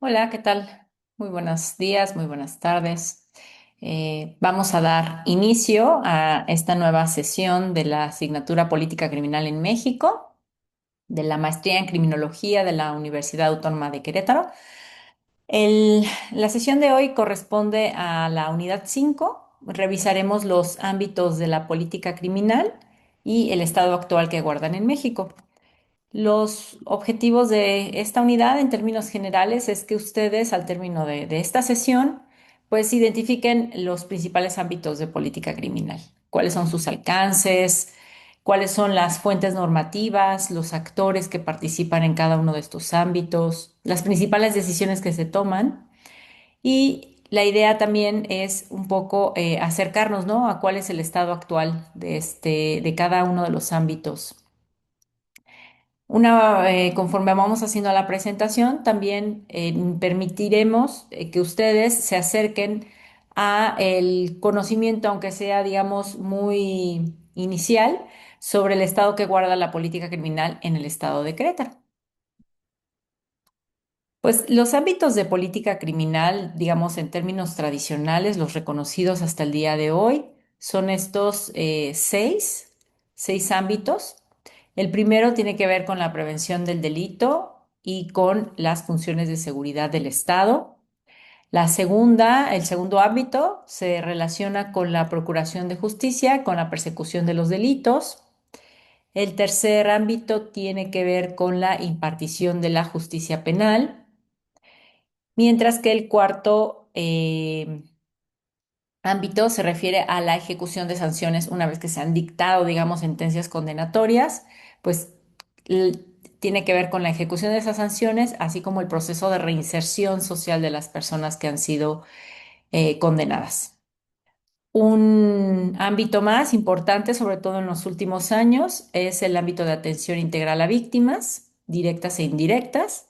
Hola, ¿qué tal? Muy buenos días, muy buenas tardes. Vamos a dar inicio a esta nueva sesión de la asignatura Política Criminal en México, de la maestría en Criminología de la Universidad Autónoma de Querétaro. La sesión de hoy corresponde a la unidad 5. Revisaremos los ámbitos de la política criminal y el estado actual que guardan en México. Los objetivos de esta unidad en términos generales es que ustedes al término de esta sesión pues identifiquen los principales ámbitos de política criminal, cuáles son sus alcances, cuáles son las fuentes normativas, los actores que participan en cada uno de estos ámbitos, las principales decisiones que se toman y la idea también es un poco acercarnos, ¿no? A cuál es el estado actual de cada uno de los ámbitos. Conforme vamos haciendo la presentación, también permitiremos que ustedes se acerquen a el conocimiento, aunque sea, digamos, muy inicial, sobre el estado que guarda la política criminal en el estado de Querétaro. Pues los ámbitos de política criminal, digamos, en términos tradicionales, los reconocidos hasta el día de hoy, son estos seis ámbitos. El primero tiene que ver con la prevención del delito y con las funciones de seguridad del Estado. El segundo ámbito, se relaciona con la procuración de justicia, con la persecución de los delitos. El tercer ámbito tiene que ver con la impartición de la justicia penal, mientras que el cuarto ámbito se refiere a la ejecución de sanciones una vez que se han dictado, digamos, sentencias condenatorias, pues l- tiene que ver con la ejecución de esas sanciones, así como el proceso de reinserción social de las personas que han sido condenadas. Un ámbito más importante, sobre todo en los últimos años, es el ámbito de atención integral a víctimas, directas e indirectas.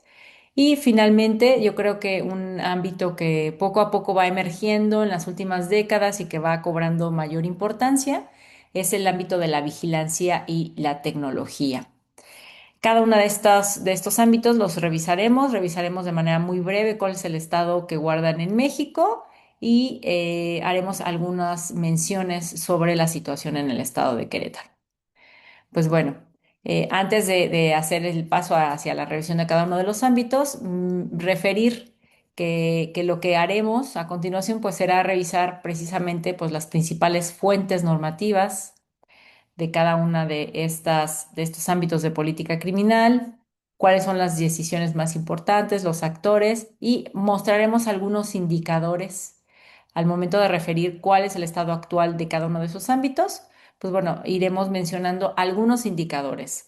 Y finalmente, yo creo que un ámbito que poco a poco va emergiendo en las últimas décadas y que va cobrando mayor importancia es el ámbito de la vigilancia y la tecnología. Cada uno de estos ámbitos los revisaremos de manera muy breve cuál es el estado que guardan en México y haremos algunas menciones sobre la situación en el estado de Querétaro. Pues bueno, antes de hacer el paso hacia la revisión de cada uno de los ámbitos, referir que lo que haremos a continuación pues será revisar precisamente pues las principales fuentes normativas de cada una de estos ámbitos de política criminal, cuáles son las decisiones más importantes, los actores y mostraremos algunos indicadores al momento de referir cuál es el estado actual de cada uno de esos ámbitos. Pues bueno, iremos mencionando algunos indicadores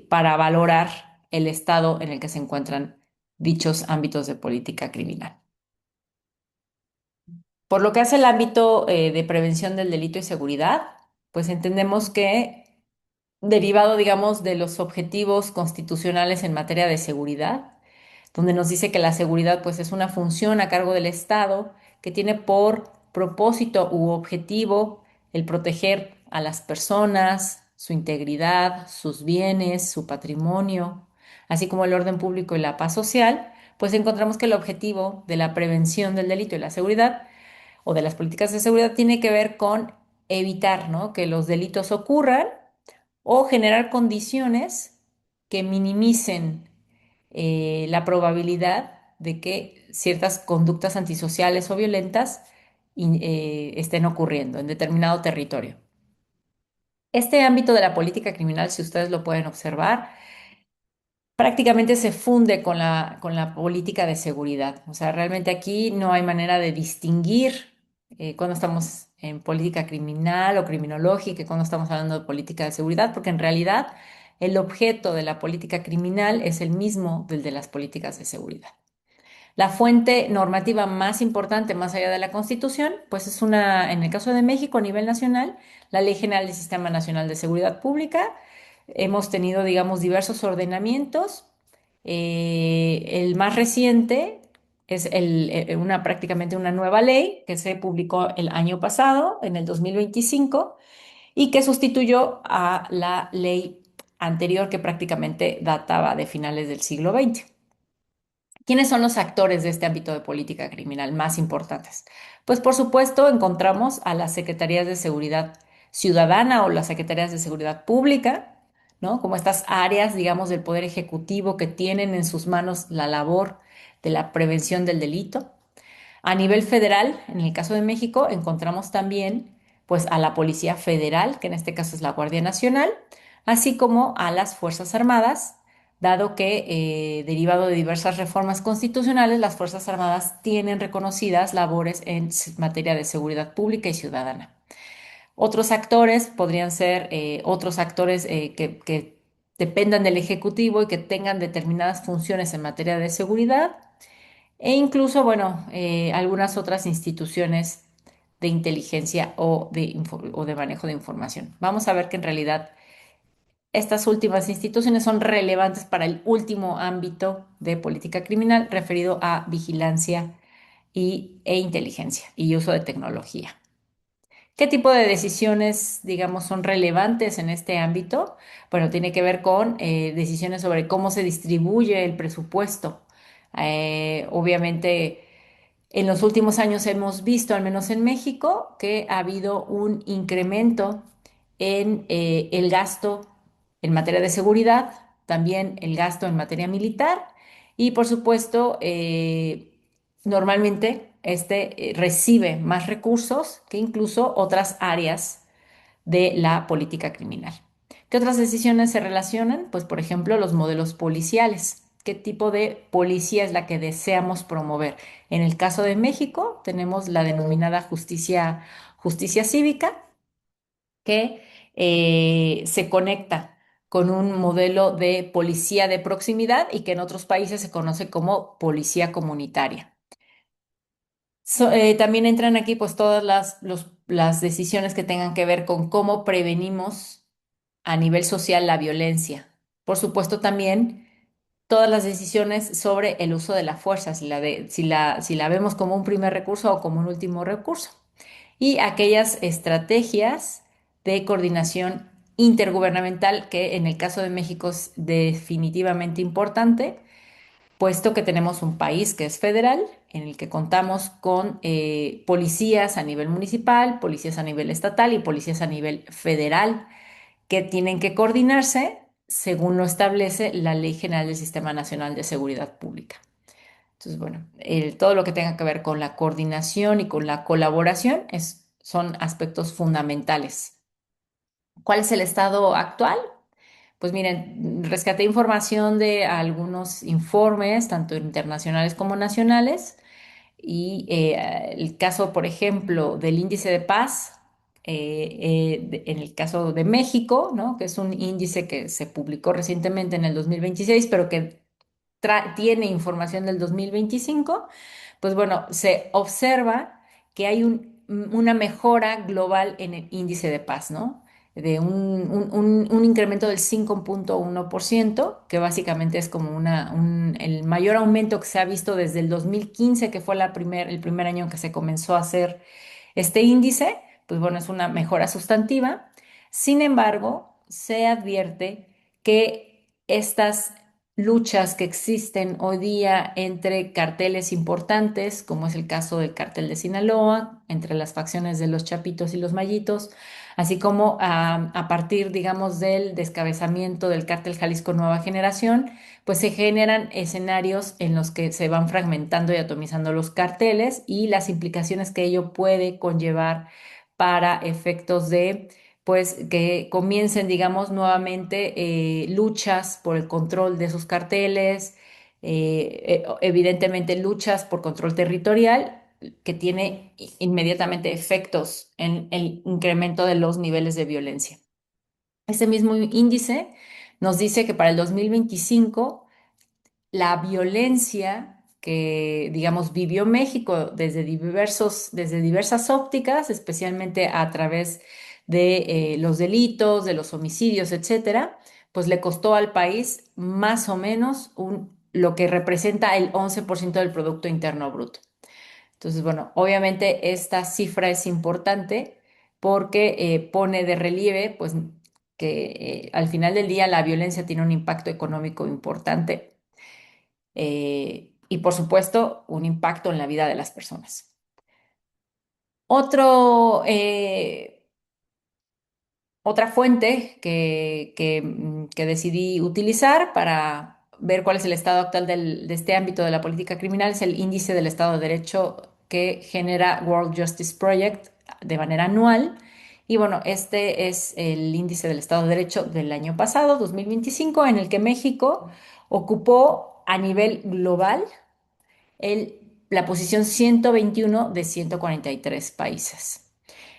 para valorar el estado en el que se encuentran dichos ámbitos de política criminal. Por lo que hace el ámbito de prevención del delito y seguridad, pues entendemos que derivado, digamos, de los objetivos constitucionales en materia de seguridad, donde nos dice que la seguridad, pues, es una función a cargo del Estado que tiene por propósito u objetivo el proteger a las personas, su integridad, sus bienes, su patrimonio, así como el orden público y la paz social, pues encontramos que el objetivo de la prevención del delito y la seguridad o de las políticas de seguridad tiene que ver con evitar, ¿no?, que los delitos ocurran o generar condiciones que minimicen la probabilidad de que ciertas conductas antisociales o violentas estén ocurriendo en determinado territorio. Este ámbito de la política criminal, si ustedes lo pueden observar, prácticamente se funde con la política de seguridad. O sea, realmente aquí no hay manera de distinguir cuando estamos en política criminal o criminológica y cuando estamos hablando de política de seguridad, porque en realidad el objeto de la política criminal es el mismo del de las políticas de seguridad. La fuente normativa más importante, más allá de la Constitución, pues es en el caso de México, a nivel nacional, la Ley General del Sistema Nacional de Seguridad Pública. Hemos tenido, digamos, diversos ordenamientos. El más reciente es prácticamente una nueva ley que se publicó el año pasado, en el 2025, y que sustituyó a la ley anterior que prácticamente databa de finales del siglo XX. ¿Quiénes son los actores de este ámbito de política criminal más importantes? Pues por supuesto encontramos a las Secretarías de Seguridad Ciudadana o las Secretarías de Seguridad Pública, ¿no? Como estas áreas, digamos, del Poder Ejecutivo que tienen en sus manos la labor de la prevención del delito. A nivel federal, en el caso de México, encontramos también pues a la Policía Federal, que en este caso es la Guardia Nacional, así como a las Fuerzas Armadas, dado que derivado de diversas reformas constitucionales, las Fuerzas Armadas tienen reconocidas labores en materia de seguridad pública y ciudadana. Otros actores podrían ser otros actores que dependan del Ejecutivo y que tengan determinadas funciones en materia de seguridad e incluso, bueno, algunas otras instituciones de inteligencia o de manejo de información. Vamos a ver que en realidad estas últimas instituciones son relevantes para el último ámbito de política criminal referido a vigilancia e inteligencia y uso de tecnología. ¿Qué tipo de decisiones, digamos, son relevantes en este ámbito? Bueno, tiene que ver con decisiones sobre cómo se distribuye el presupuesto. Obviamente, en los últimos años hemos visto, al menos en México, que ha habido un incremento en el gasto en materia de seguridad, también el gasto en materia militar y, por supuesto, normalmente este recibe más recursos que incluso otras áreas de la política criminal. ¿Qué otras decisiones se relacionan? Pues, por ejemplo, los modelos policiales. ¿Qué tipo de policía es la que deseamos promover? En el caso de México, tenemos la denominada justicia cívica, que se conecta con un modelo de policía de proximidad y que en otros países se conoce como policía comunitaria. También entran aquí pues todas las decisiones que tengan que ver con cómo prevenimos a nivel social la violencia. Por supuesto también todas las decisiones sobre el uso de la fuerza, si la vemos como un primer recurso o como un último recurso. Y aquellas estrategias de coordinación intergubernamental que en el caso de México es definitivamente importante, puesto que tenemos un país que es federal, en el que contamos con policías a nivel municipal, policías a nivel estatal y policías a nivel federal, que tienen que coordinarse según lo establece la Ley General del Sistema Nacional de Seguridad Pública. Entonces, bueno, todo lo que tenga que ver con la coordinación y con la colaboración son aspectos fundamentales. ¿Cuál es el estado actual? Pues miren, rescaté información de algunos informes, tanto internacionales como nacionales, y el caso, por ejemplo, del índice de paz, en el caso de México, ¿no? Que es un índice que se publicó recientemente en el 2026, pero que tiene información del 2025, pues bueno, se observa que hay una mejora global en el índice de paz, ¿no? De un incremento del 5,1%, que básicamente es como el mayor aumento que se ha visto desde el 2015, que fue el primer año en que se comenzó a hacer este índice, pues bueno, es una mejora sustantiva. Sin embargo, se advierte que estas luchas que existen hoy día entre carteles importantes, como es el caso del cartel de Sinaloa, entre las facciones de los Chapitos y los Mayitos, así como a partir, digamos, del descabezamiento del cártel Jalisco Nueva Generación, pues se generan escenarios en los que se van fragmentando y atomizando los carteles y las implicaciones que ello puede conllevar para efectos de pues que comiencen, digamos, nuevamente luchas por el control de esos carteles, evidentemente luchas por control territorial, que tiene inmediatamente efectos en el incremento de los niveles de violencia. Ese mismo índice nos dice que para el 2025 la violencia que, digamos, vivió México desde diversas ópticas, especialmente a través de los delitos, de los homicidios, etcétera, pues le costó al país más o menos lo que representa el 11% del Producto Interno Bruto. Entonces, bueno, obviamente esta cifra es importante porque pone de relieve, pues, que al final del día la violencia tiene un impacto económico importante y, por supuesto, un impacto en la vida de las personas. Otro, Otra fuente que decidí utilizar para ver cuál es el estado actual de este ámbito de la política criminal es el índice del Estado de Derecho que genera World Justice Project de manera anual. Y bueno, este es el índice del Estado de Derecho del año pasado, 2025, en el que México ocupó a nivel global el- la posición 121 de 143 países.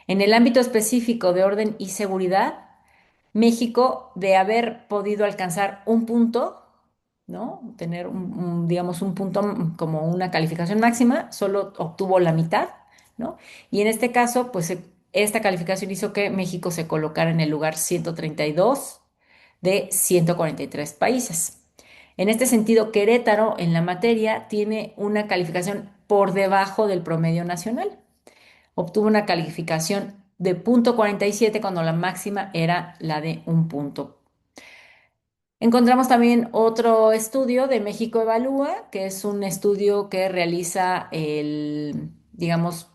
En el ámbito específico de orden y seguridad, México, de haber podido alcanzar un punto, ¿no? Tener digamos, un punto como una calificación máxima, solo obtuvo la mitad, ¿no? Y en este caso, pues esta calificación hizo que México se colocara en el lugar 132 de 143 países. En este sentido, Querétaro en la materia tiene una calificación por debajo del promedio nacional. Obtuvo una calificación de punto 47 cuando la máxima era la de un punto. Encontramos también otro estudio de México Evalúa, que es un estudio que realiza digamos,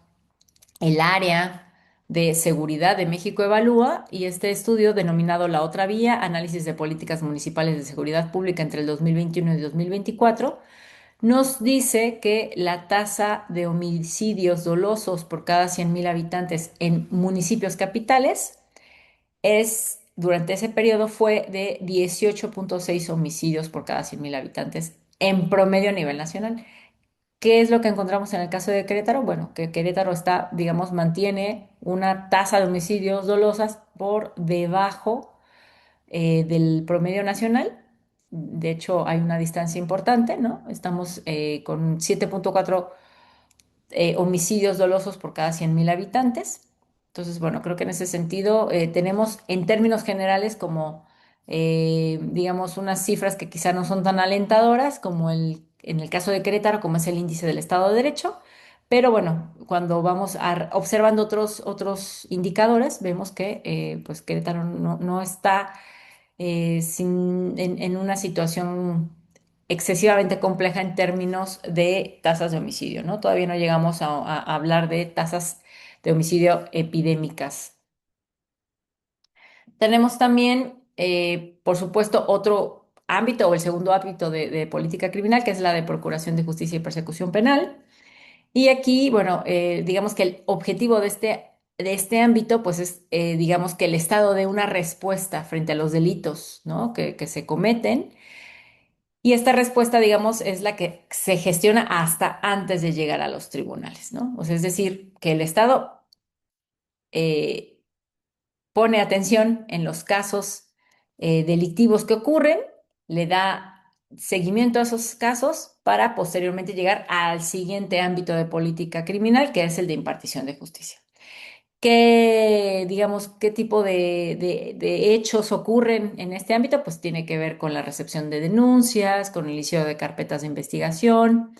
el área de seguridad de México Evalúa, y este estudio, denominado La Otra Vía, Análisis de Políticas Municipales de Seguridad Pública entre el 2021 y 2024, nos dice que la tasa de homicidios dolosos por cada 100.000 habitantes en municipios capitales durante ese periodo fue de 18,6 homicidios por cada 100.000 habitantes en promedio a nivel nacional. ¿Qué es lo que encontramos en el caso de Querétaro? Bueno, que Querétaro está, digamos, mantiene una tasa de homicidios dolosas por debajo del promedio nacional. De hecho, hay una distancia importante, ¿no? Estamos con 7,4 homicidios dolosos por cada 100.000 habitantes. Entonces, bueno, creo que en ese sentido tenemos en términos generales como, digamos, unas cifras que quizá no son tan alentadoras como en el caso de Querétaro, como es el índice del Estado de Derecho. Pero bueno, cuando vamos observando otros indicadores, vemos que pues Querétaro no está en una situación excesivamente compleja en términos de tasas de homicidio, ¿no? Todavía no llegamos a hablar de tasas de homicidio epidémicas. Tenemos también, por supuesto, otro ámbito o el segundo ámbito de política criminal, que es la de procuración de justicia y persecución penal. Y aquí, bueno, digamos que el objetivo de este ámbito, pues es, digamos, que el Estado dé una respuesta frente a los delitos, ¿no? que se cometen. Y esta respuesta, digamos, es la que se gestiona hasta antes de llegar a los tribunales, ¿no? O sea, es decir, que el Estado eh, pone atención en los casos delictivos que ocurren, le da seguimiento a esos casos para posteriormente llegar al siguiente ámbito de política criminal, que es el de impartición de justicia. Digamos, qué tipo de hechos ocurren en este ámbito? Pues tiene que ver con la recepción de denuncias, con el inicio de carpetas de investigación,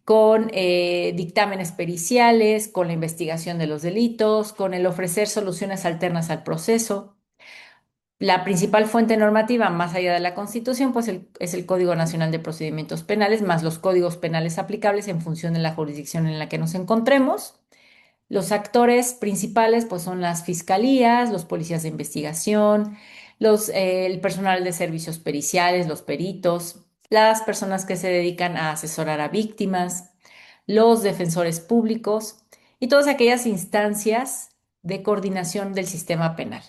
con dictámenes periciales, con la investigación de los delitos, con el ofrecer soluciones alternas al proceso. La principal fuente normativa, más allá de la Constitución, pues es el Código Nacional de Procedimientos Penales, más los códigos penales aplicables en función de la jurisdicción en la que nos encontremos. Los actores principales pues son las fiscalías, los policías de investigación, el personal de servicios periciales, los peritos, las personas que se dedican a asesorar a víctimas, los defensores públicos y todas aquellas instancias de coordinación del sistema penal.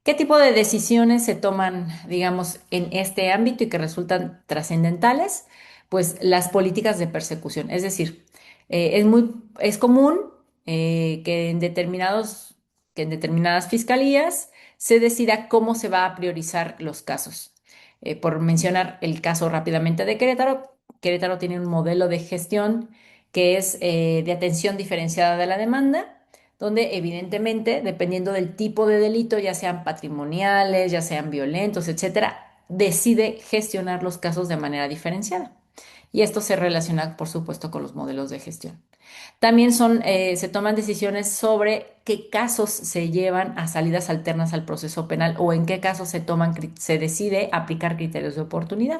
¿Qué tipo de decisiones se toman, digamos, en este ámbito y que resultan trascendentales? Pues las políticas de persecución. Es decir, es común que en determinadas fiscalías se decida cómo se va a priorizar los casos. Por mencionar el caso rápidamente de Querétaro, Querétaro tiene un modelo de gestión que es de atención diferenciada de la demanda, donde evidentemente, dependiendo del tipo de delito, ya sean patrimoniales, ya sean violentos, etcétera, decide gestionar los casos de manera diferenciada. Y esto se relaciona, por supuesto, con los modelos de gestión. También se toman decisiones sobre qué casos se llevan a salidas alternas al proceso penal o en qué casos se decide aplicar criterios de oportunidad.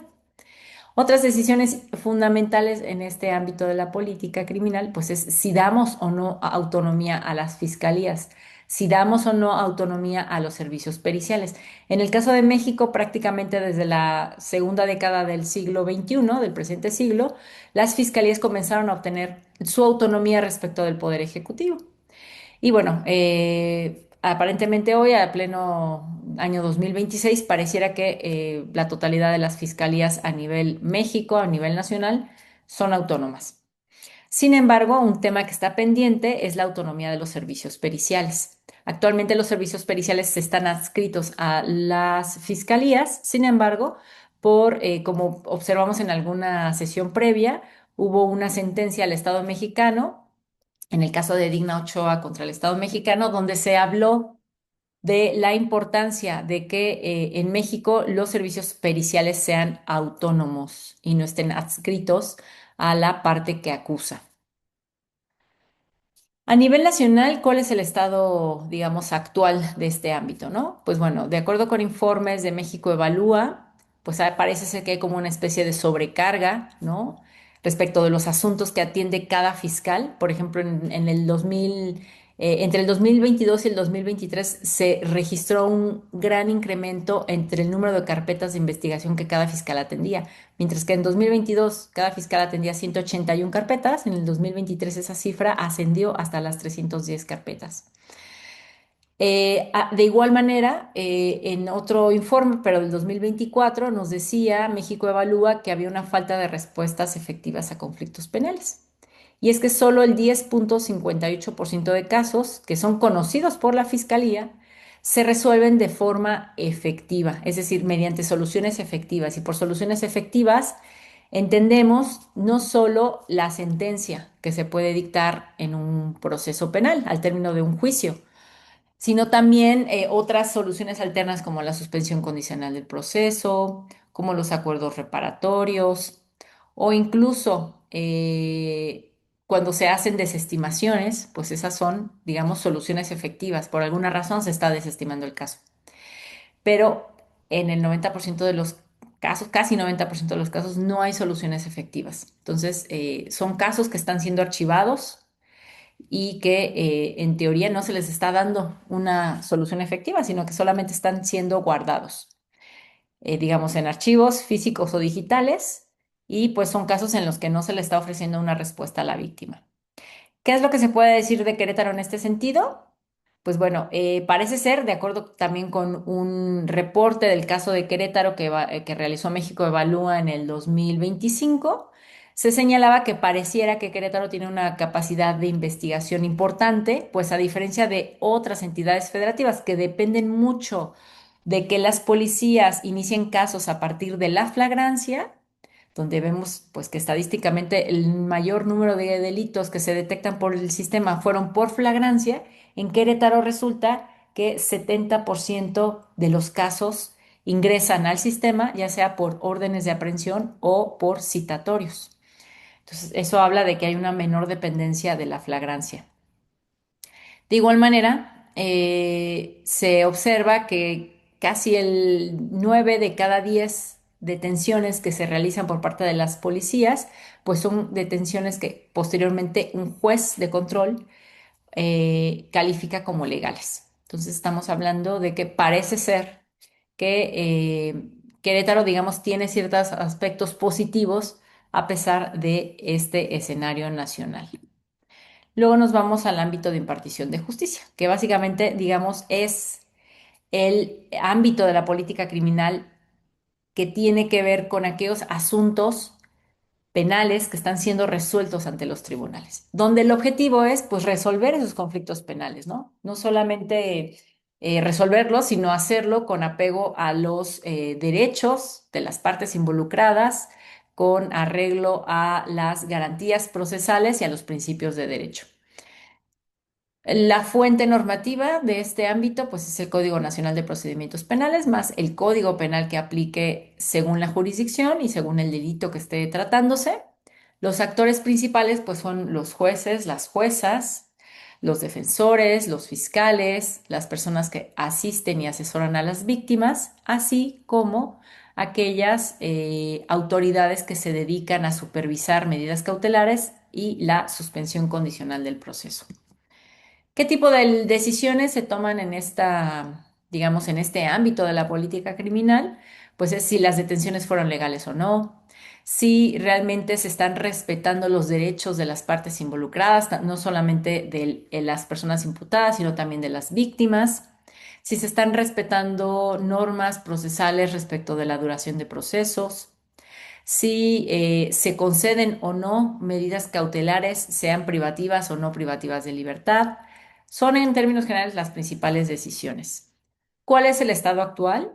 Otras decisiones fundamentales en este ámbito de la política criminal, pues es si damos o no autonomía a las fiscalías, si damos o no autonomía a los servicios periciales. En el caso de México, prácticamente desde la segunda década del siglo XXI, del presente siglo, las fiscalías comenzaron a obtener su autonomía respecto del poder ejecutivo. Y bueno, aparentemente hoy, a pleno año 2026, pareciera que la totalidad de las fiscalías a nivel México, a nivel nacional, son autónomas. Sin embargo, un tema que está pendiente es la autonomía de los servicios periciales. Actualmente los servicios periciales están adscritos a las fiscalías, sin embargo, como observamos en alguna sesión previa, hubo una sentencia al Estado mexicano en el caso de Digna Ochoa contra el Estado mexicano, donde se habló de la importancia de que en México los servicios periciales sean autónomos y no estén adscritos a la parte que acusa. A nivel nacional, ¿cuál es el estado, digamos, actual de este ámbito, no? Pues bueno, de acuerdo con informes de México Evalúa, pues parece ser que hay como una especie de sobrecarga, ¿no? Respecto de los asuntos que atiende cada fiscal. Por ejemplo, en el 2000, entre el 2022 y el 2023 se registró un gran incremento entre el número de carpetas de investigación que cada fiscal atendía. Mientras que en 2022 cada fiscal atendía 181 carpetas, en el 2023 esa cifra ascendió hasta las 310 carpetas. De igual manera, en otro informe, pero del 2024, nos decía México Evalúa que había una falta de respuestas efectivas a conflictos penales. Y es que solo el 10,58% de casos que son conocidos por la Fiscalía se resuelven de forma efectiva, es decir, mediante soluciones efectivas. Y por soluciones efectivas entendemos no solo la sentencia que se puede dictar en un proceso penal al término de un juicio, sino también otras soluciones alternas como la suspensión condicional del proceso, como los acuerdos reparatorios o incluso cuando se hacen desestimaciones, pues esas son, digamos, soluciones efectivas. Por alguna razón se está desestimando el caso. Pero en el 90% de los casos, casi 90% de los casos, no hay soluciones efectivas. Entonces, son casos que están siendo archivados y que en teoría no se les está dando una solución efectiva, sino que solamente están siendo guardados, digamos, en archivos físicos o digitales, y pues son casos en los que no se le está ofreciendo una respuesta a la víctima. ¿Qué es lo que se puede decir de Querétaro en este sentido? Pues bueno, parece ser, de acuerdo también con un reporte del caso de Querétaro que realizó México Evalúa en el 2025, se señalaba que pareciera que Querétaro tiene una capacidad de investigación importante, pues a diferencia de otras entidades federativas que dependen mucho de que las policías inicien casos a partir de la flagrancia, donde vemos pues que estadísticamente el mayor número de delitos que se detectan por el sistema fueron por flagrancia. En Querétaro resulta que 70% de los casos ingresan al sistema, ya sea por órdenes de aprehensión o por citatorios. Entonces, eso habla de que hay una menor dependencia de la flagrancia. De igual manera, se observa que casi el 9 de cada 10 detenciones que se realizan por parte de las policías, pues son detenciones que posteriormente un juez de control califica como legales. Entonces estamos hablando de que parece ser que Querétaro, digamos, tiene ciertos aspectos positivos a pesar de este escenario nacional. Luego nos vamos al ámbito de impartición de justicia, que básicamente, digamos, es el ámbito de la política criminal que tiene que ver con aquellos asuntos penales que están siendo resueltos ante los tribunales, donde el objetivo es, pues, resolver esos conflictos penales, ¿no? No solamente resolverlos, sino hacerlo con apego a los derechos de las partes involucradas, con arreglo a las garantías procesales y a los principios de derecho. La fuente normativa de este ámbito, pues es el Código Nacional de Procedimientos Penales, más el Código Penal que aplique según la jurisdicción y según el delito que esté tratándose. Los actores principales, pues son los jueces, las juezas, los defensores, los fiscales, las personas que asisten y asesoran a las víctimas, así como aquellas autoridades que se dedican a supervisar medidas cautelares y la suspensión condicional del proceso. ¿Qué tipo de decisiones se toman en digamos, en este ámbito de la política criminal? Pues es si las detenciones fueron legales o no, si realmente se están respetando los derechos de las partes involucradas, no solamente de las personas imputadas, sino también de las víctimas, si se están respetando normas procesales respecto de la duración de procesos, si se conceden o no medidas cautelares, sean privativas o no privativas de libertad. Son en términos generales las principales decisiones. ¿Cuál es el estado actual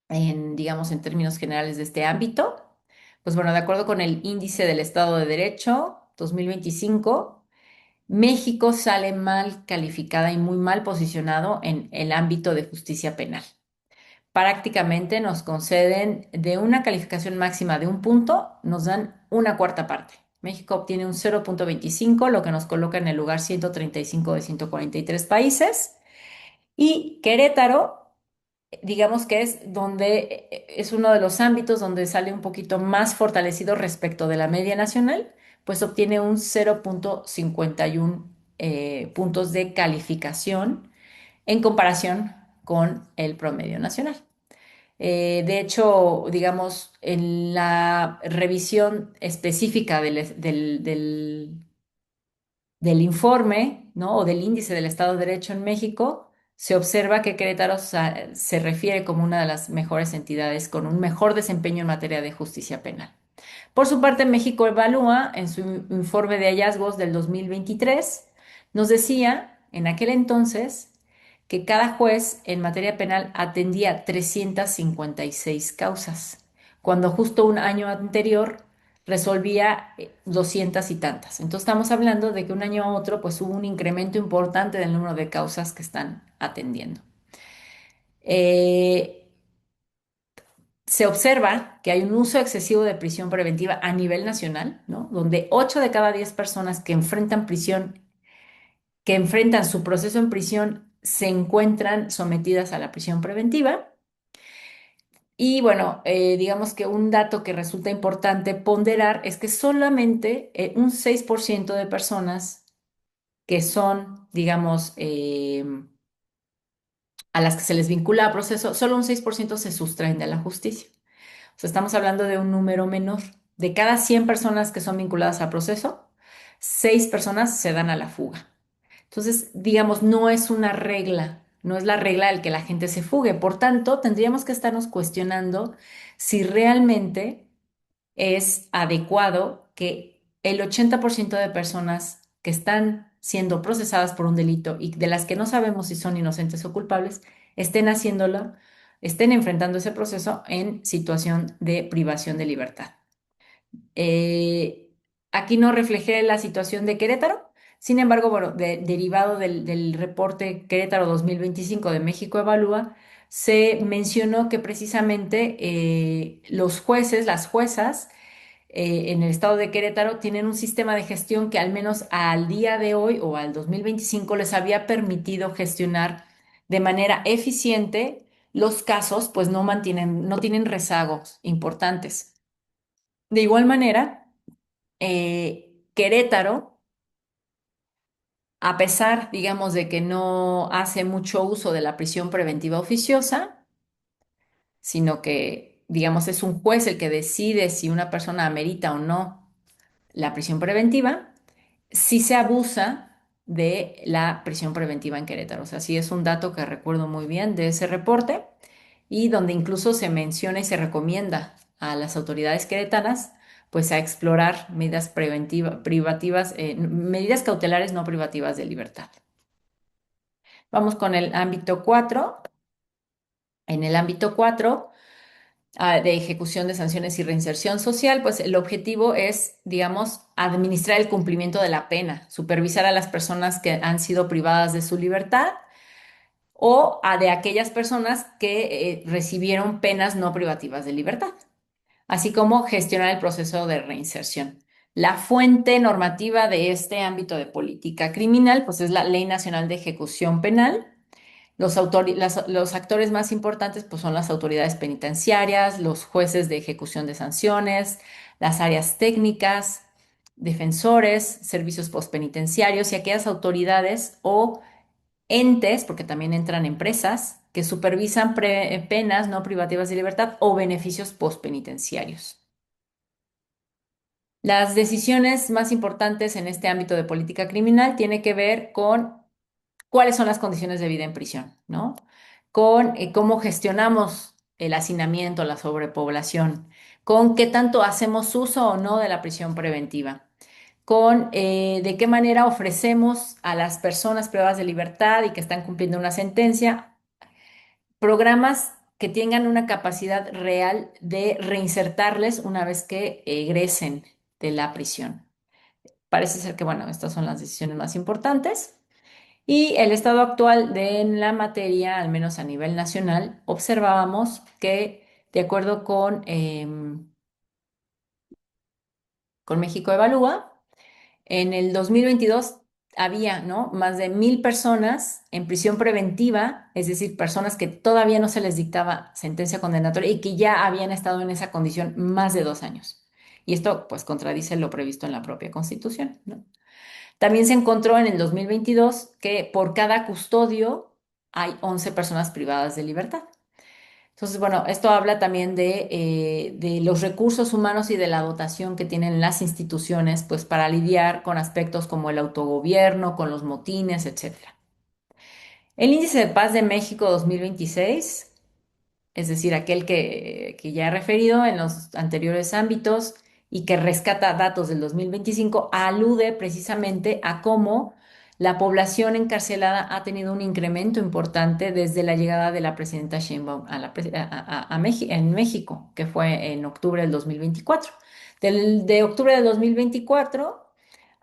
digamos, en términos generales de este ámbito? Pues bueno, de acuerdo con el Índice del Estado de Derecho 2025, México sale mal calificada y muy mal posicionado en el ámbito de justicia penal. Prácticamente nos conceden de una calificación máxima de un punto, nos dan una cuarta parte. México obtiene un 0,25, lo que nos coloca en el lugar 135 de 143 países. Y Querétaro, digamos que es donde es uno de los ámbitos donde sale un poquito más fortalecido respecto de la media nacional, pues obtiene un 0,51 puntos de calificación en comparación con el promedio nacional. De hecho, digamos, en la revisión específica del informe, ¿no? O del índice del Estado de Derecho en México, se observa que Querétaro se refiere como una de las mejores entidades con un mejor desempeño en materia de justicia penal. Por su parte, México Evalúa, en su informe de hallazgos del 2023, nos decía en aquel entonces que cada juez en materia penal atendía 356 causas, cuando justo un año anterior resolvía 200 y tantas. Entonces estamos hablando de que un año a otro pues hubo un incremento importante del número de causas que están atendiendo. Eh, Se observa que hay un uso excesivo de prisión preventiva a nivel nacional, ¿no? Donde 8 de cada 10 personas que enfrentan prisión, que enfrentan su proceso en prisión, se encuentran sometidas a la prisión preventiva. Y bueno, digamos que un dato que resulta importante ponderar es que solamente un 6% de personas que son, digamos, a las que se les vincula a proceso, solo un 6% se sustraen de la justicia. O sea, estamos hablando de un número menor. De cada 100 personas que son vinculadas a proceso, 6 personas se dan a la fuga. Entonces, digamos, no es una regla, no es la regla el que la gente se fugue. Por tanto, tendríamos que estarnos cuestionando si realmente es adecuado que el 80% de personas que están siendo procesadas por un delito y de las que no sabemos si son inocentes o culpables, estén haciéndolo, estén enfrentando ese proceso en situación de privación de libertad. Eh, Aquí no reflejé la situación de Querétaro. Sin embargo, bueno, derivado del reporte Querétaro 2025 de México Evalúa, se mencionó que precisamente los jueces, las juezas, en el estado de Querétaro tienen un sistema de gestión que al menos al día de hoy o al 2025 les había permitido gestionar de manera eficiente los casos, pues no tienen rezagos importantes. De igual manera, Querétaro, a pesar, digamos, de que no hace mucho uso de la prisión preventiva oficiosa, sino que, digamos, es un juez el que decide si una persona amerita o no la prisión preventiva, sí se abusa de la prisión preventiva en Querétaro. O sea, sí es un dato que recuerdo muy bien de ese reporte y donde incluso se menciona y se recomienda a las autoridades queretanas pues a explorar medidas preventivas, privativas, medidas cautelares no privativas de libertad. Vamos con el ámbito 4. En el ámbito 4 de ejecución de sanciones y reinserción social, pues el objetivo es, digamos, administrar el cumplimiento de la pena, supervisar a las personas que han sido privadas de su libertad o a de aquellas personas que recibieron penas no privativas de libertad, así como gestionar el proceso de reinserción. La fuente normativa de este ámbito de política criminal, pues es la Ley Nacional de Ejecución Penal, Los actores más importantes pues, son las autoridades penitenciarias, los jueces de ejecución de sanciones, las áreas técnicas, defensores, servicios postpenitenciarios y aquellas autoridades o entes, porque también entran empresas, que supervisan penas no privativas de libertad o beneficios postpenitenciarios. Las decisiones más importantes en este ámbito de política criminal tienen que ver con cuáles son las condiciones de vida en prisión, ¿no? Con cómo gestionamos el hacinamiento, la sobrepoblación, con qué tanto hacemos uso o no de la prisión preventiva, con de qué manera ofrecemos a las personas privadas de libertad y que están cumpliendo una sentencia programas que tengan una capacidad real de reinsertarles una vez que egresen de la prisión. Parece ser que, bueno, estas son las decisiones más importantes. Y el estado actual de la materia, al menos a nivel nacional, observábamos que, de acuerdo con México Evalúa, en el 2022 había, ¿no? Más de 1,000 personas en prisión preventiva, es decir, personas que todavía no se les dictaba sentencia condenatoria y que ya habían estado en esa condición más de 2 años. Y esto, pues, contradice lo previsto en la propia Constitución, ¿no? También se encontró en el 2022 que por cada custodio hay 11 personas privadas de libertad. Entonces, bueno, esto habla también de los recursos humanos y de la dotación que tienen las instituciones, pues para lidiar con aspectos como el autogobierno, con los motines, etcétera. El Índice de Paz de México 2026, es decir, aquel que ya he referido en los anteriores ámbitos y que rescata datos del 2025, alude precisamente a cómo la población encarcelada ha tenido un incremento importante desde la llegada de la presidenta Sheinbaum en México, que fue en octubre del 2024. De octubre del 2024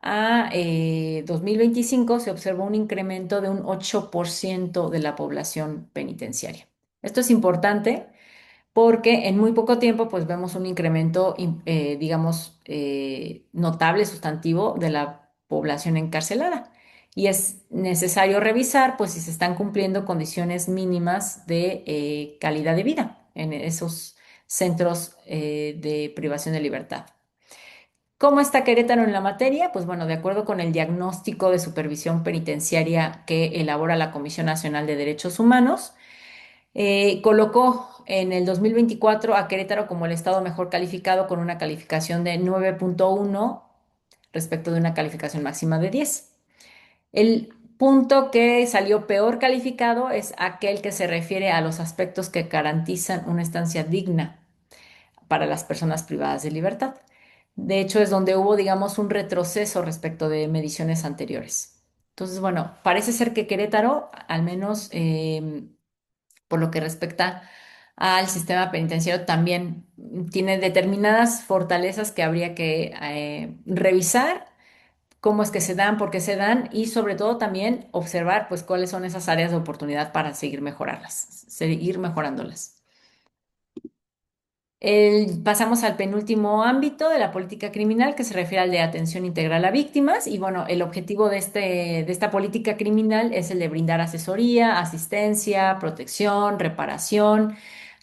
a 2025 se observó un incremento de un 8% de la población penitenciaria. Esto es importante porque en muy poco tiempo pues vemos un incremento, digamos, notable, sustantivo de la población encarcelada. Y es necesario revisar pues si se están cumpliendo condiciones mínimas de calidad de vida en esos centros de privación de libertad. ¿Cómo está Querétaro en la materia? Pues bueno, de acuerdo con el diagnóstico de supervisión penitenciaria que elabora la Comisión Nacional de Derechos Humanos, colocó en el 2024 a Querétaro como el estado mejor calificado con una calificación de 9.1 respecto de una calificación máxima de 10. El punto que salió peor calificado es aquel que se refiere a los aspectos que garantizan una estancia digna para las personas privadas de libertad. De hecho, es donde hubo, digamos, un retroceso respecto de mediciones anteriores. Entonces, bueno, parece ser que Querétaro, al menos por lo que respecta al sistema penitenciario, también tiene determinadas fortalezas que habría que revisar, cómo es que se dan, por qué se dan y sobre todo también observar pues cuáles son esas áreas de oportunidad para seguir mejorarlas, seguir mejorándolas. Pasamos al penúltimo ámbito de la política criminal que se refiere al de atención integral a víctimas y bueno, el objetivo de esta política criminal es el de brindar asesoría, asistencia, protección, reparación,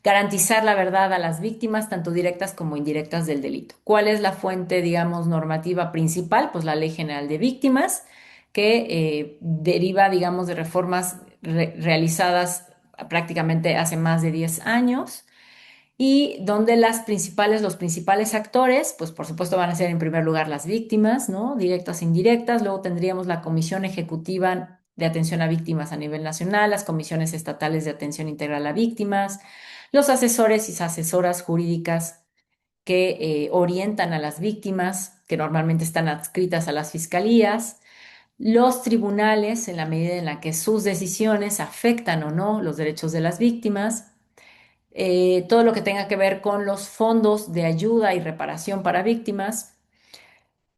garantizar la verdad a las víctimas, tanto directas como indirectas del delito. ¿Cuál es la fuente, digamos, normativa principal? Pues la Ley General de Víctimas, que deriva, digamos, de reformas realizadas prácticamente hace más de 10 años y donde los principales actores, pues por supuesto van a ser en primer lugar las víctimas, ¿no? Directas e indirectas, luego tendríamos la Comisión Ejecutiva de Atención a Víctimas a nivel nacional, las comisiones estatales de atención integral a víctimas, los asesores y asesoras jurídicas que orientan a las víctimas, que normalmente están adscritas a las fiscalías, los tribunales en la medida en la que sus decisiones afectan o no los derechos de las víctimas, todo lo que tenga que ver con los fondos de ayuda y reparación para víctimas,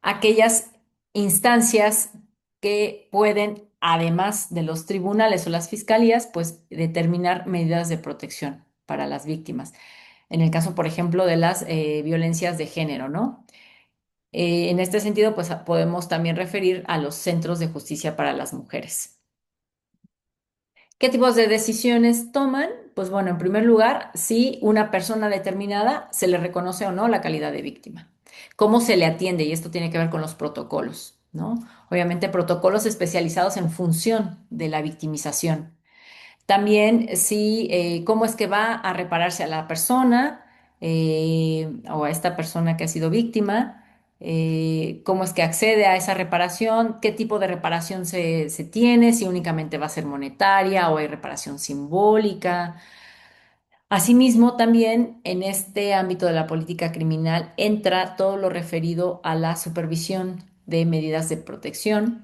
aquellas instancias que pueden, además de los tribunales o las fiscalías, pues determinar medidas de protección para las víctimas. En el caso, por ejemplo, de las violencias de género, ¿no? En este sentido, pues podemos también referir a los centros de justicia para las mujeres. ¿Qué tipos de decisiones toman? Pues bueno, en primer lugar, si una persona determinada se le reconoce o no la calidad de víctima. ¿Cómo se le atiende? Y esto tiene que ver con los protocolos, ¿no? Obviamente, protocolos especializados en función de la victimización. También si cómo es que va a repararse a la persona o a esta persona que ha sido víctima, cómo es que accede a esa reparación, qué tipo de reparación se tiene, si únicamente va a ser monetaria o hay reparación simbólica. Asimismo, también en este ámbito de la política criminal entra todo lo referido a la supervisión de medidas de protección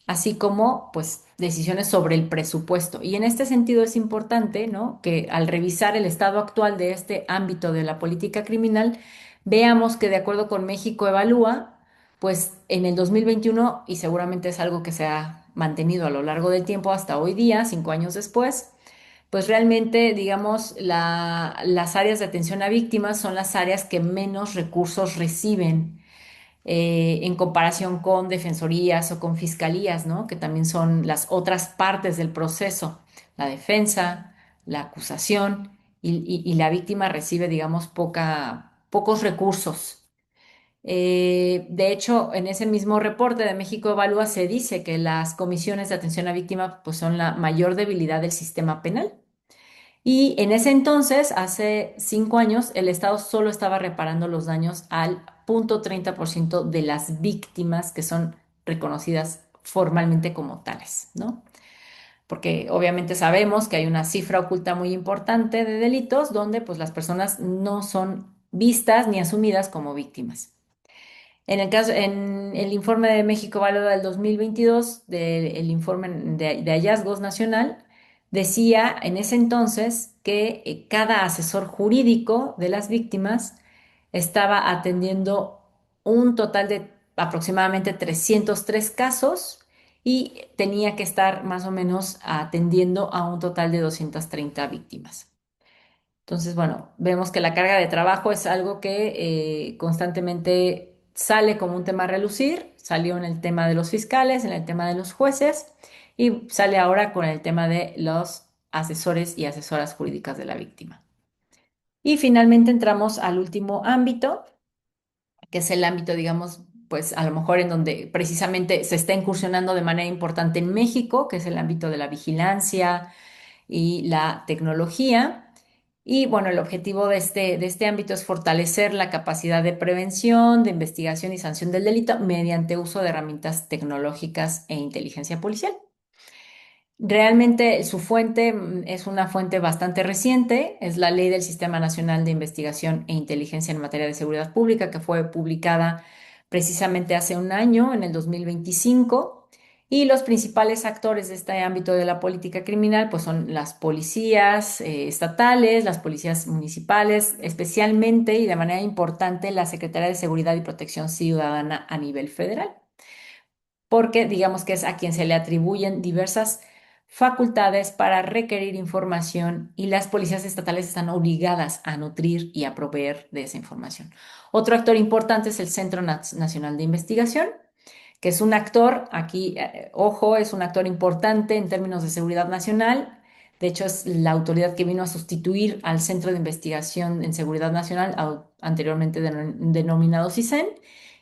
así como pues decisiones sobre el presupuesto. Y en este sentido es importante, ¿no? Que al revisar el estado actual de este ámbito de la política criminal, veamos que de acuerdo con México Evalúa, pues en el 2021, y seguramente es algo que se ha mantenido a lo largo del tiempo hasta hoy día, 5 años después, pues realmente, digamos, las áreas de atención a víctimas son las áreas que menos recursos reciben en comparación con defensorías o con fiscalías, ¿no? Que también son las otras partes del proceso, la defensa, la acusación y la víctima recibe, digamos, pocos recursos. De hecho, en ese mismo reporte de México Evalúa se dice que las comisiones de atención a víctima pues, son la mayor debilidad del sistema penal. Y en ese entonces, hace 5 años, el Estado solo estaba reparando los daños al 0,30% de las víctimas que son reconocidas formalmente como tales, ¿no? Porque obviamente sabemos que hay una cifra oculta muy importante de delitos donde pues las personas no son vistas ni asumidas como víctimas. En el informe de México Valora del 2022, del informe de hallazgos nacional, decía en ese entonces que cada asesor jurídico de las víctimas estaba atendiendo un total de aproximadamente 303 casos y tenía que estar más o menos atendiendo a un total de 230 víctimas. Entonces, bueno, vemos que la carga de trabajo es algo que constantemente sale como un tema a relucir, salió en el tema de los fiscales, en el tema de los jueces y sale ahora con el tema de los asesores y asesoras jurídicas de la víctima. Y finalmente entramos al último ámbito, que es el ámbito, digamos, pues a lo mejor en donde precisamente se está incursionando de manera importante en México, que es el ámbito de la vigilancia y la tecnología. Y bueno, el objetivo de este ámbito es fortalecer la capacidad de prevención, de investigación y sanción del delito mediante uso de herramientas tecnológicas e inteligencia policial. Realmente su fuente es una fuente bastante reciente, es la Ley del Sistema Nacional de Investigación e Inteligencia en Materia de Seguridad Pública, que fue publicada precisamente hace un año, en el 2025, y los principales actores de este ámbito de la política criminal, pues son las policías estatales, las policías municipales, especialmente y de manera importante la Secretaría de Seguridad y Protección Ciudadana a nivel federal porque digamos que es a quien se le atribuyen diversas facultades para requerir información y las policías estatales están obligadas a nutrir y a proveer de esa información. Otro actor importante es el Centro Nacional de Investigación, que es un actor, aquí, ojo, es un actor importante en términos de seguridad nacional. De hecho, es la autoridad que vino a sustituir al Centro de Investigación en Seguridad Nacional, anteriormente denominado CISEN,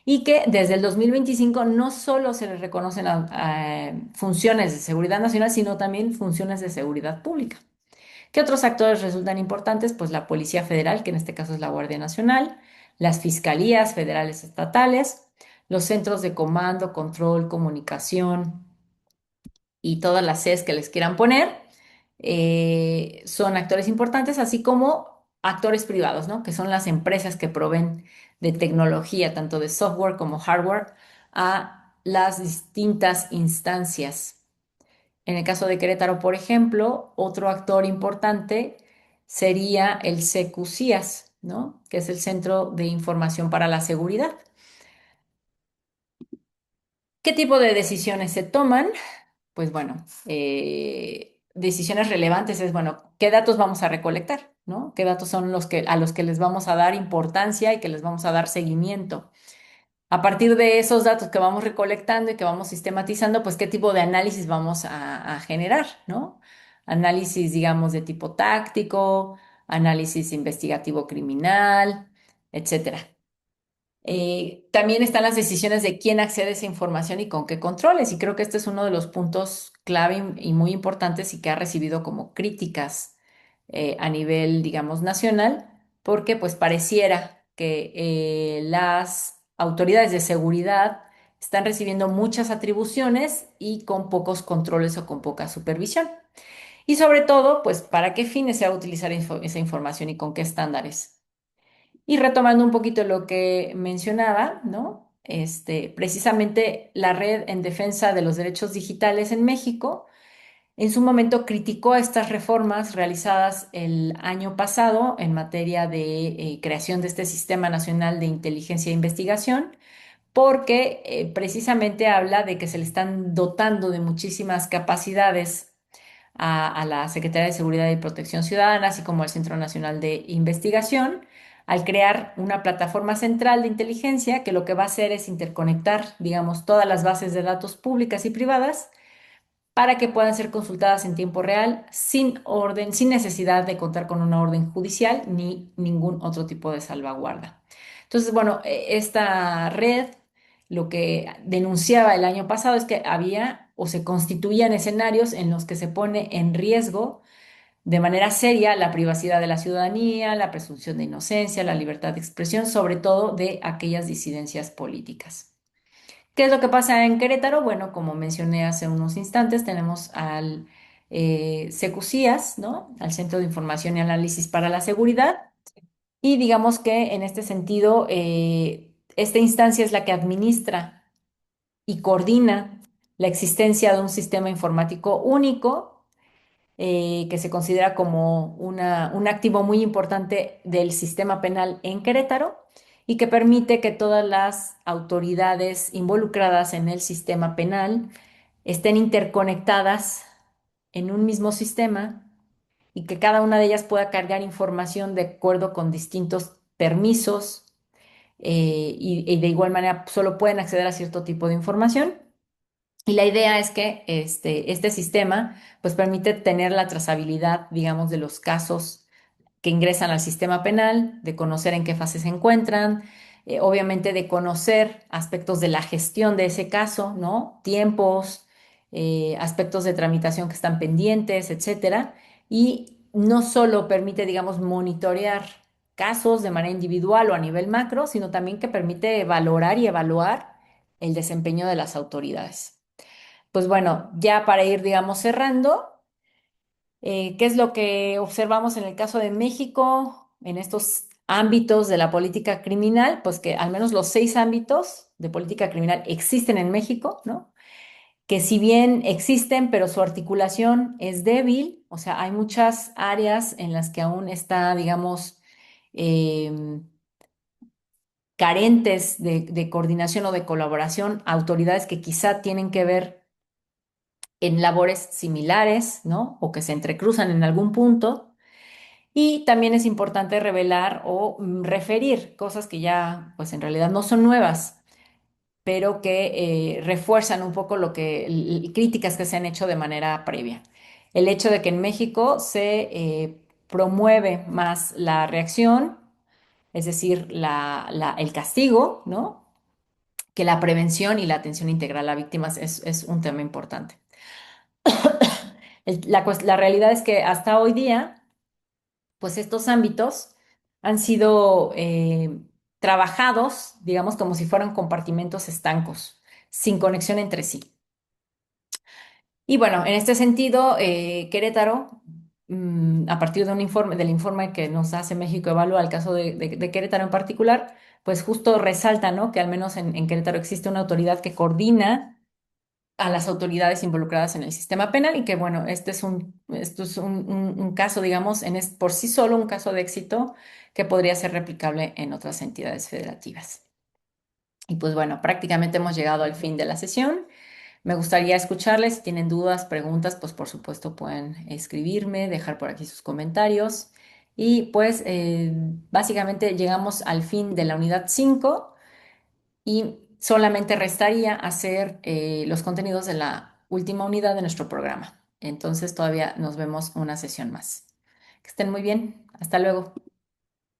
y que desde el 2025 no solo se le reconocen funciones de seguridad nacional, sino también funciones de seguridad pública. ¿Qué otros actores resultan importantes? Pues la Policía Federal, que en este caso es la Guardia Nacional, las fiscalías federales estatales, los centros de comando, control, comunicación y todas las Cs que les quieran poner, son actores importantes, así como actores privados, ¿no? Que son las empresas que proveen de tecnología, tanto de software como hardware, a las distintas instancias. En el caso de Querétaro, por ejemplo, otro actor importante sería el CQCIAS, ¿no? Que es el Centro de Información para la Seguridad. ¿Qué tipo de decisiones se toman? Pues bueno, decisiones relevantes es, bueno, ¿qué datos vamos a recolectar? ¿No? ¿Qué datos son a los que les vamos a dar importancia y que les vamos a dar seguimiento? A partir de esos datos que vamos recolectando y que vamos sistematizando, pues qué tipo de análisis vamos a generar, ¿no? análisis, digamos, de tipo táctico, análisis investigativo criminal, etcétera. También están las decisiones de quién accede a esa información y con qué controles. Y creo que este es uno de los puntos clave y muy importantes y que ha recibido como críticas a nivel, digamos, nacional, porque pues pareciera que las autoridades de seguridad están recibiendo muchas atribuciones y con pocos controles o con poca supervisión. Y sobre todo, pues, ¿para qué fines se va a utilizar esa información y con qué estándares? Y retomando un poquito lo que mencionaba, ¿no? Precisamente la Red en Defensa de los Derechos Digitales en México en su momento criticó estas reformas realizadas el año pasado en materia de creación de este Sistema Nacional de Inteligencia e Investigación, porque precisamente habla de que se le están dotando de muchísimas capacidades a la Secretaría de Seguridad y Protección Ciudadana, así como al Centro Nacional de Investigación, al crear una plataforma central de inteligencia que lo que va a hacer es interconectar, digamos, todas las bases de datos públicas y privadas para que puedan ser consultadas en tiempo real sin orden, sin necesidad de contar con una orden judicial ni ningún otro tipo de salvaguarda. Entonces, bueno, esta red lo que denunciaba el año pasado es que había o se constituían escenarios en los que se pone en riesgo de manera seria la privacidad de la ciudadanía, la presunción de inocencia, la libertad de expresión, sobre todo de aquellas disidencias políticas. ¿Qué es lo que pasa en Querétaro? Bueno, como mencioné hace unos instantes, tenemos al CECUCIAS, ¿no? Al Centro de Información y Análisis para la Seguridad. Y digamos que en este sentido, esta instancia es la que administra y coordina la existencia de un sistema informático único que se considera como un activo muy importante del sistema penal en Querétaro y que permite que todas las autoridades involucradas en el sistema penal estén interconectadas en un mismo sistema y que cada una de ellas pueda cargar información de acuerdo con distintos permisos y de igual manera solo pueden acceder a cierto tipo de información. Y la idea es que este sistema pues permite tener la trazabilidad, digamos, de los casos que ingresan al sistema penal, de conocer en qué fase se encuentran, obviamente de conocer aspectos de la gestión de ese caso, ¿no? Tiempos, aspectos de tramitación que están pendientes, etcétera. Y no solo permite, digamos, monitorear casos de manera individual o a nivel macro, sino también que permite valorar y evaluar el desempeño de las autoridades. Pues bueno, ya para ir, digamos, cerrando, ¿qué es lo que observamos en el caso de México en estos ámbitos de la política criminal? Pues que al menos los 6 ámbitos de política criminal existen en México, ¿no? Que si bien existen, pero su articulación es débil, o sea, hay muchas áreas en las que aún está, digamos, em, carentes de coordinación o de colaboración, autoridades que quizá tienen que ver en labores similares, ¿no? O que se entrecruzan en algún punto. Y también es importante revelar o referir cosas que ya, pues en realidad no son nuevas, pero que refuerzan un poco lo que, críticas que se han hecho de manera previa. El hecho de que en México se promueve más la reacción, es decir, el castigo, ¿no? Que la prevención y la atención integral a víctimas es un tema importante. La realidad es que hasta hoy día, pues estos ámbitos han sido trabajados, digamos, como si fueran compartimentos estancos, sin conexión entre sí. Y bueno, en este sentido, Querétaro, a partir de un informe, del informe que nos hace México Evalúa el caso de Querétaro en particular, pues justo resalta, ¿no? Que al menos en Querétaro existe una autoridad que coordina a las autoridades involucradas en el sistema penal y que, bueno, esto es un caso, digamos, por sí solo un caso de éxito que podría ser replicable en otras entidades federativas. Y pues bueno, prácticamente hemos llegado al fin de la sesión. Me gustaría escucharles. Si tienen dudas, preguntas, pues por supuesto pueden escribirme, dejar por aquí sus comentarios. Y pues básicamente llegamos al fin de la unidad 5 y solamente restaría hacer los contenidos de la última unidad de nuestro programa. Entonces todavía nos vemos una sesión más. Que estén muy bien. Hasta luego.